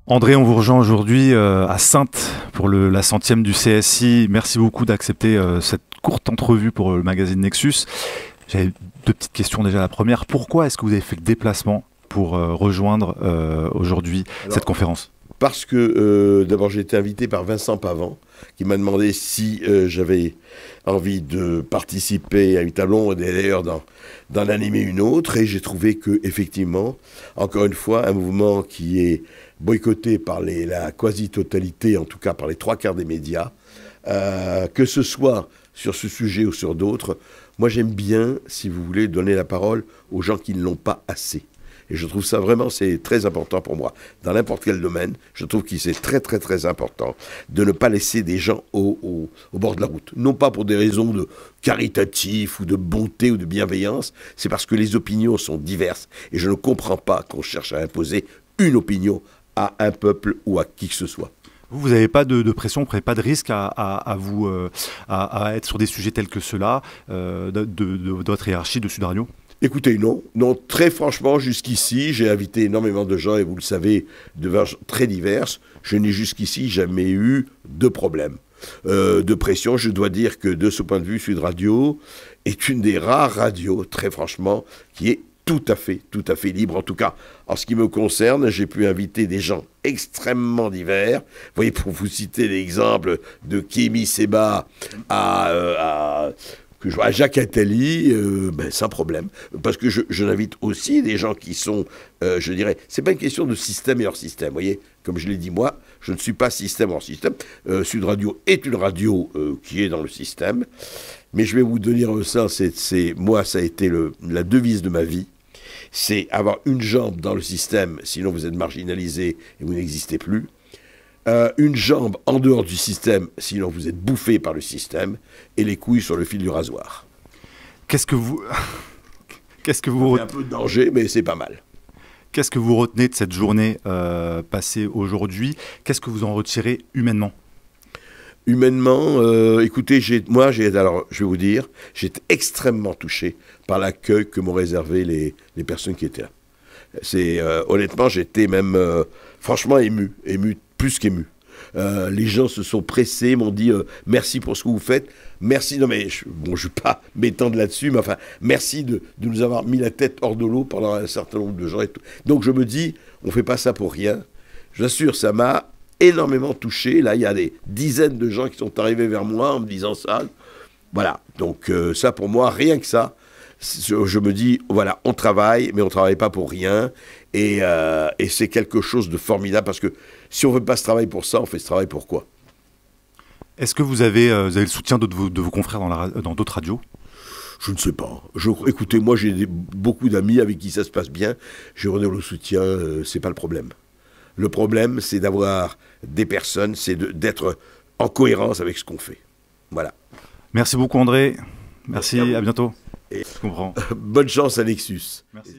André, on vous rejoint aujourd'hui à Saintes pour la 100e du CSI. Merci beaucoup d'accepter cette courte entrevue pour le magazine Nexus. J'avais deux petites questions déjà. La première, pourquoi est-ce que vous avez fait le déplacement pour rejoindre aujourd'hui cette conférence? Parce que d'abord j'ai été invité par Vincent Pavant qui m'a demandé si j'avais envie de participer à une table ronde et d'ailleurs d'en animer une autre, et j'ai trouvé que effectivement, encore une fois, un mouvement qui est boycotté par la quasi-totalité, en tout cas par les 3/4 des médias, que ce soit sur ce sujet ou sur d'autres, moi j'aime bien, si vous voulez, donner la parole aux gens qui ne l'ont pas assez. Et je trouve ça vraiment, c'est très important pour moi. Dans n'importe quel domaine, je trouve que c'est très, très, très important de ne pas laisser des gens au bord de la route. Non pas pour des raisons de caritatif ou de bonté ou de bienveillance, c'est parce que les opinions sont diverses. Et je ne comprends pas qu'on cherche à imposer une opinion à un peuple ou à qui que ce soit. Vous n'avez pas de pression, vous n'avez pas de risque à être sur des sujets tels que ceux-là, de votre hiérarchie de Sud Radio? Écoutez, non. Non, très franchement, jusqu'ici, j'ai invité énormément de gens, et vous le savez, de verges très diverses. Je n'ai jusqu'ici jamais eu de problème. De pression, je dois dire que de ce point de vue, Sud Radio est une des rares radios, très franchement, qui est tout à fait libre. En tout cas, en ce qui me concerne, j'ai pu inviter des gens extrêmement divers. Vous voyez, pour vous citer l'exemple de Kémy Séba à Jacques Attali, sans problème. Parce que je n'invite aussi des gens qui sont, je dirais, c'est pas une question de système et hors système. Vous voyez, comme je l'ai dit moi, je ne suis pas système hors système. Sud Radio est une radio qui est dans le système. Mais je vais vous donner ça, moi, ça a été la devise de ma vie. C'est avoir une jambe dans le système, sinon vous êtes marginalisé et vous n'existez plus. Une jambe en dehors du système, sinon vous êtes bouffé par le système, et les couilles sur le fil du rasoir. Qu'est-ce que vous un peu de danger, mais c'est pas mal. Qu'est-ce que vous retenez de cette journée passée aujourd'hui? Qu'est-ce que vous en retirez humainement? Humainement, écoutez, alors je vais vous dire, j'ai été extrêmement touché par l'accueil que m'ont réservé les personnes qui étaient là. Honnêtement, j'étais même franchement ému plus qu'ému. Les gens se sont pressés, m'ont dit merci pour ce que vous faites, merci, non mais je ne vais pas m'étendre là-dessus, mais enfin merci de nous avoir mis la tête hors de l'eau pendant un certain nombre de gens et tout. Donc je me dis, on ne fait pas ça pour rien. J'assure, ça m'a énormément touché. Là, il y a des dizaines de gens qui sont arrivés vers moi en me disant ça. Voilà, donc ça pour moi, rien que ça, je me dis, voilà, on travaille, mais on ne travaille pas pour rien. Et c'est quelque chose de formidable, parce que si on ne veut pas ce travail pour ça, on fait ce travail pour quoi? Est-ce que vous avez le soutien de vos confrères dans d'autres radios? Je ne sais pas. Écoutez, moi j'ai beaucoup d'amis avec qui ça se passe bien. Je redonne le soutien, c'est pas le problème. Le problème, c'est d'avoir des personnes, c'est d'être en cohérence avec ce qu'on fait. Voilà. Merci beaucoup André. Merci, à bientôt. Et je comprends. Bonne chance à Nexus. Merci.